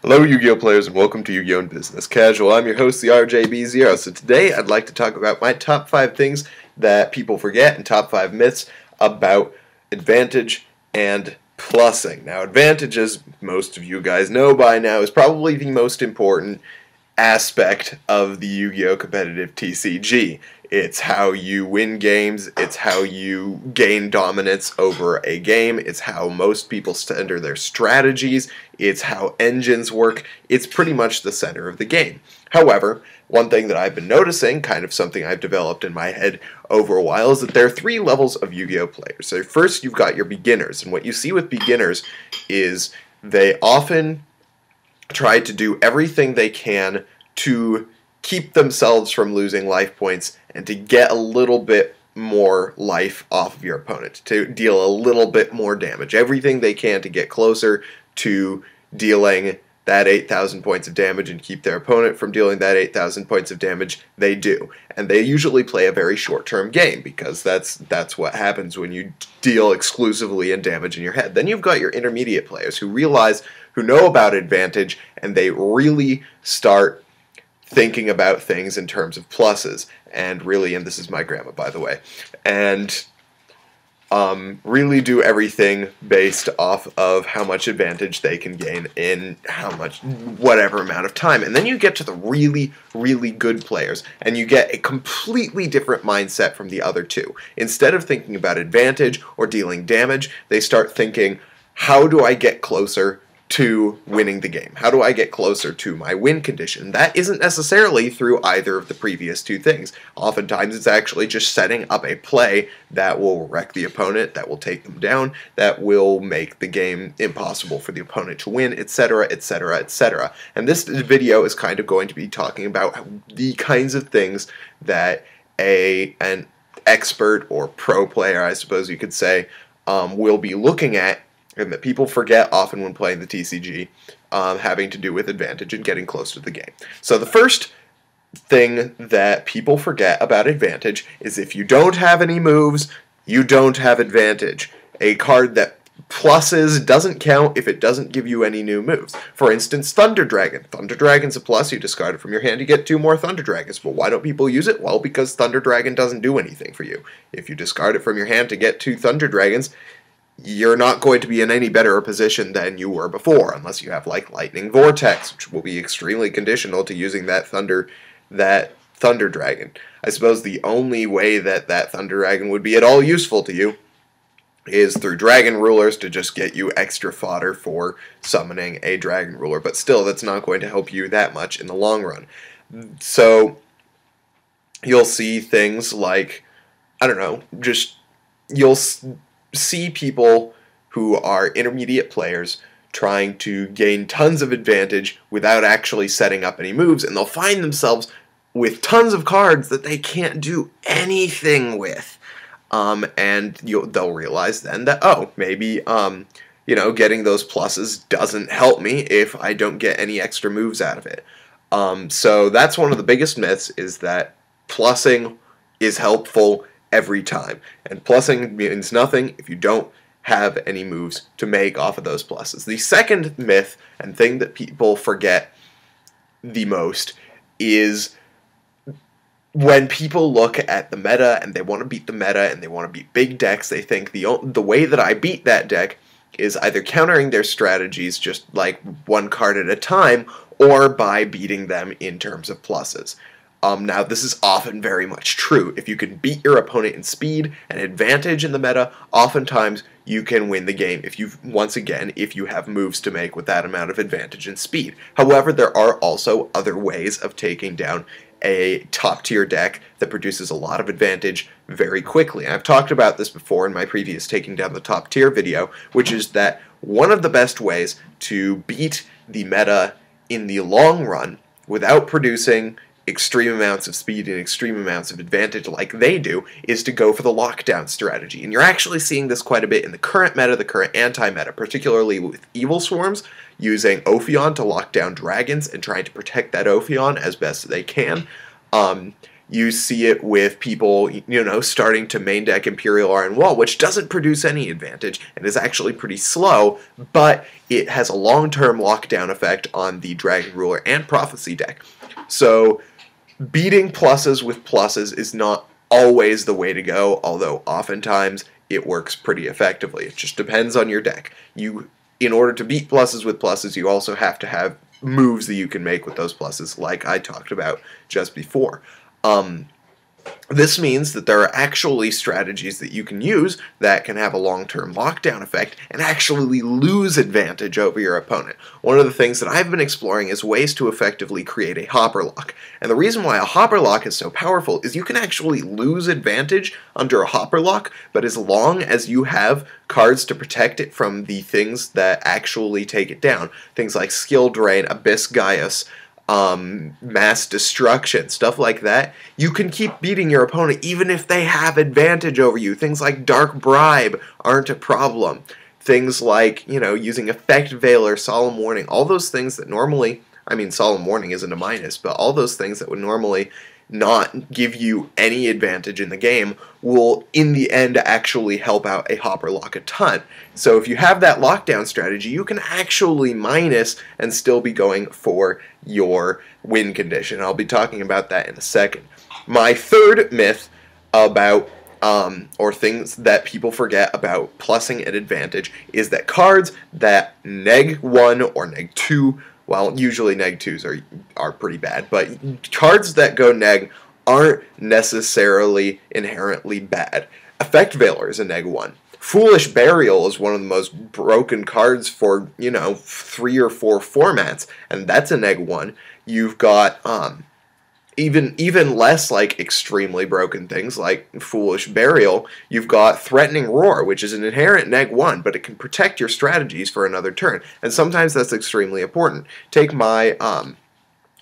Hello Yu-Gi-Oh players and welcome to Yu-Gi-Oh! In Business Casual. I'm your host, the RJB0. So today I'd like to talk about my top 5 things that people forget and top 5 myths about advantage and plussing. Now advantage, as most of you guys know by now, is probably the most important aspect of the Yu-Gi-Oh! Competitive TCG. It's how you win games, it's how you gain dominance over a game, it's how most people center their strategies, it's how engines work, it's pretty much the center of the game. However, one thing that I've been noticing, kind of something I've developed in my head over a while, is that there are 3 levels of Yu-Gi-Oh! Players. So first you've got your beginners, and what you see with beginners is they often try to do everything they can to keep themselves from losing life points and to get a little bit more life off of your opponent, to deal a little bit more damage. Everything they can to get closer to dealing that 8,000 points of damage and keep their opponent from dealing that 8,000 points of damage, they do. And they usually play a very short-term game because that's what happens when you deal exclusively in damage in your head. Then you've got your intermediate players who know about advantage, and they really start thinking about things in terms of pluses, and this is my grandma, by the way, and really do everything based off of how much advantage they can gain in whatever amount of time. And then you get to the really, really good players, and you get a completely different mindset from the other two. Instead of thinking about advantage or dealing damage, they start thinking, how do I get closer to winning the game? How do I get closer to my win condition? That isn't necessarily through either of the previous 2 things. Oftentimes it's actually just setting up a play that will wreck the opponent, that will take them down, that will make the game impossible for the opponent to win, etc., etc., etc. And this video is kind of going to be talking about the kinds of things that an expert or pro player, I suppose you could say, will be looking at, and that people forget often when playing the TCG, having to do with advantage and getting close to the game. So the first thing that people forget about advantage is if you don't have any moves, you don't have advantage. A card that pluses doesn't count if it doesn't give you any new moves. For instance, Thunder Dragon. Thunder Dragon's a plus. You discard it from your hand, you get 2 more Thunder Dragons. But why don't people use it? Well, because Thunder Dragon doesn't do anything for you. If you discard it from your hand to get 2 Thunder Dragons, you're not going to be in any better position than you were before, unless you have like Lightning Vortex, which will be extremely conditional to using that Thunder Dragon. I suppose the only way that Thunder Dragon would be at all useful to you is through Dragon Rulers to just get you extra fodder for summoning a Dragon Ruler, but still that's not going to help you that much in the long run. So you'll see things like, I don't know, you'll see people who are intermediate players trying to gain tons of advantage without actually setting up any moves, and they'll find themselves with tons of cards that they can't do anything with. And they'll realize then that, oh, maybe getting those pluses doesn't help me if I don't get any extra moves out of it. So that's one of the biggest myths, is that plussing is helpful every time. And plussing means nothing if you don't have any moves to make off of those pluses. The second myth and thing that people forget the most is when people look at the meta and they want to beat the meta and they want to beat big decks, they think the way that I beat that deck is either countering their strategies just like 1 card at a time, or by beating them in terms of pluses. Now, this is often very much true. If you can beat your opponent in speed and advantage in the meta, oftentimes you can win the game if you have moves to make with that amount of advantage and speed. However, there are also other ways of taking down a top-tier deck that produces a lot of advantage very quickly. And I've talked about this before in my previous Taking Down the Top Tier video, which is that one of the best ways to beat the meta in the long run without producing extreme amounts of speed and extreme amounts of advantage like they do is to go for the lockdown strategy. And you're actually seeing this quite a bit in the current meta, the current anti-meta, particularly with Evil Swarms, using Ophion to lock down dragons and trying to protect that Ophion as best as they can. You see it with people, starting to main deck Imperial Iron Wall, which doesn't produce any advantage and is actually pretty slow, but it has a long-term lockdown effect on the Dragon Ruler and Prophecy deck. So beating pluses with pluses is not always the way to go, although oftentimes it works pretty effectively. It just depends on your deck. In order to beat pluses with pluses, you also have to have moves that you can make with those pluses, like I talked about just before. This means that there are actually strategies that you can use that can have a long-term lockdown effect and actually lose advantage over your opponent. One of the things that I've been exploring is ways to effectively create a hopper lock. And the reason why a hopper lock is so powerful is you can actually lose advantage under a hopper lock, but as long as you have cards to protect it from the things that actually take it down, things like Skill Drain, Abyss Gaius, Mass Destruction, stuff like that, you can keep beating your opponent even if they have advantage over you. Things like Dark Bribe aren't a problem. Things like, using Effect Veil or Solemn Warning, all those things that normally, Solemn Warning isn't a minus, but all those things that would normally not give you any advantage in the game will in the end actually help out a hopper lock a ton. So if you have that lockdown strategy, you can actually minus and still be going for your win condition. I'll be talking about that in a second. My third myth about or things that people forget about plussing at advantage is that cards that neg 1 or neg 2, well, usually neg 2s are pretty bad, but cards that go neg aren't necessarily inherently bad. Effect Veiler is a neg 1. Foolish Burial is one of the most broken cards for, 3 or 4 formats, and that's a neg 1. You've got even less like extremely broken things like Foolish Burial. You've got Threatening Roar, which is an inherent neg 1, but it can protect your strategies for another turn, and sometimes that's extremely important. Take my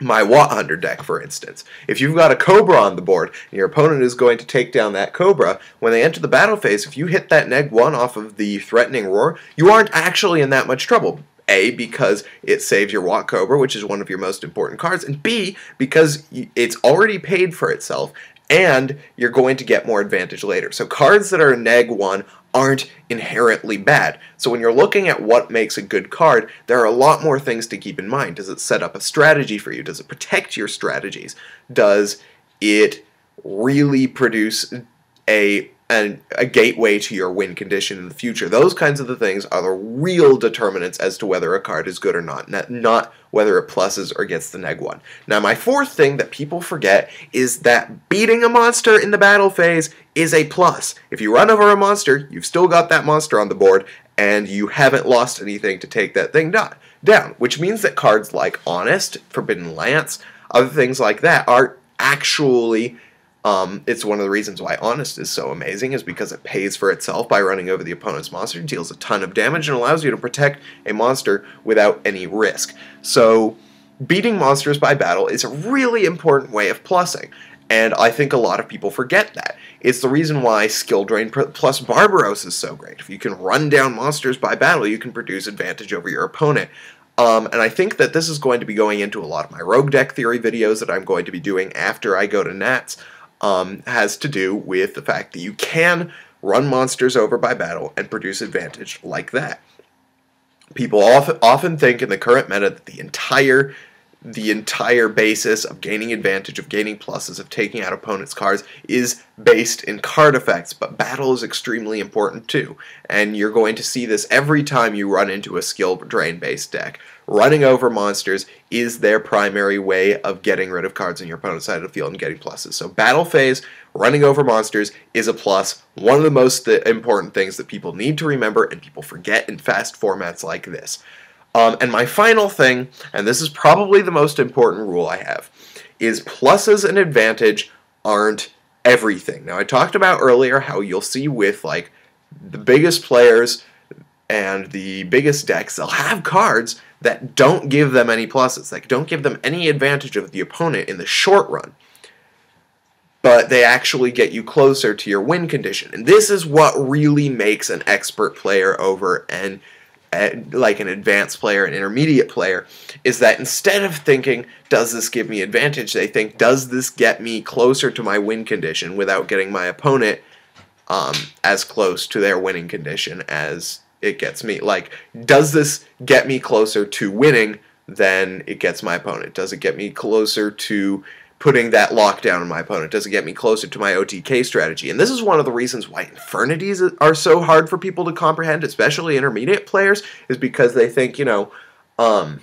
Watt Hunter deck, for instance. If you've got a Cobra on the board, and your opponent is going to take down that Cobra, when they enter the battle phase, if you hit that neg 1 off of the Threatening Roar, you aren't actually in that much trouble. A, because it saves your Watt Cobra, which is one of your most important cards, and B, because it's already paid for itself, and you're going to get more advantage later. So cards that are neg 1 aren't inherently bad. So when you're looking at what makes a good card, there are a lot more things to keep in mind. Does it set up a strategy for you? Does it protect your strategies? Does it really produce a gateway to your win condition in the future? Those kinds of the things are the real determinants as to whether a card is good or not whether it pluses or gets the neg 1. Now, my fourth thing that people forget is that beating a monster in the battle phase is a plus. If you run over a monster, you've still got that monster on the board, and you haven't lost anything to take that thing down, which means that cards like Honest, Forbidden Lance, other things like that are actually it's one of the reasons why Honest is so amazing, is because it pays for itself by running over the opponent's monster, deals a ton of damage, and allows you to protect a monster without any risk. So beating monsters by battle is a really important way of plussing, and I think a lot of people forget that. It's the reason why Skill Drain plus Barbaros is so great. If you can run down monsters by battle, you can produce advantage over your opponent. And I think that this is going to be going into a lot of my Rogue Deck Theory videos that I'm going to be doing after I go to Nats. Has to do with the fact that you can run monsters over by battle and produce advantage like that. People often think in the current meta that the entire basis of gaining advantage, of gaining pluses, of taking out opponents' cards is based in card effects, but battle is extremely important too. And you're going to see this every time you run into a skill drain-based deck. Running over monsters is their primary way of getting rid of cards on your opponent's side of the field and getting pluses. So battle phase, running over monsters is a plus, one of the most important things that people need to remember and people forget in fast formats like this. And my final thing, and this is probably the most important rule I have, is pluses and advantage aren't everything. Now, I talked about earlier how you'll see with like the biggest players and the biggest decks, they'll have cards that don't give them any pluses, that don't give them any advantage of the opponent in the short run, but they actually get you closer to your win condition. And this is what really makes an expert player over like an advanced player, an intermediate player, is that instead of thinking, does this give me advantage, they think, does this get me closer to my win condition without getting my opponent as close to their winning condition as it gets me? Like, does this get me closer to winning than it gets my opponent? Does it get me closer to putting that lockdown on my opponent? Does it get me closer to my OTK strategy? And this is one of the reasons why infernities are so hard for people to comprehend, especially intermediate players, is because they think, you know, I'm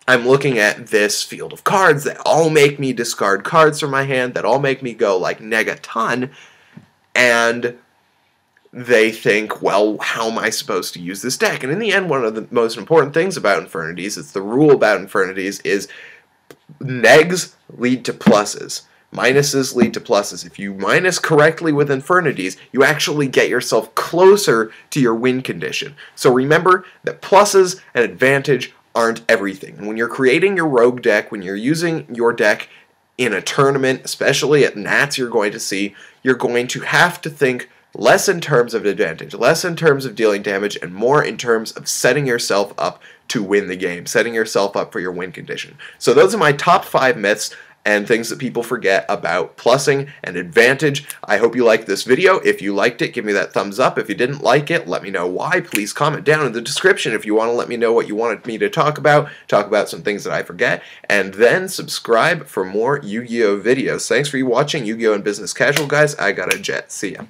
looking at this field of cards that all make me discard cards from my hand, that all make me go like negaton, and they think, well, how am I supposed to use this deck? And in the end, one of the most important things about infernities, it's the rule about infernities, is negs lead to pluses. Minuses lead to pluses. If you minus correctly with infernities, you actually get yourself closer to your win condition. So remember that pluses and advantage aren't everything. And when you're creating your rogue deck, when you're using your deck in a tournament, especially at Nats, you're going to have to think less in terms of advantage, less in terms of dealing damage, and more in terms of setting yourself up to win the game, setting yourself up for your win condition. So those are my top 5 myths and things that people forget about plussing and advantage. I hope you liked this video. If you liked it, give me that thumbs up. If you didn't like it, let me know why. Please comment down in the description if you want to let me know what you wanted me to talk about some things that I forget, and then subscribe for more Yu-Gi-Oh videos. Thanks for watching Yu-Gi-Oh! And Business Casual, guys. I got a jet. See ya.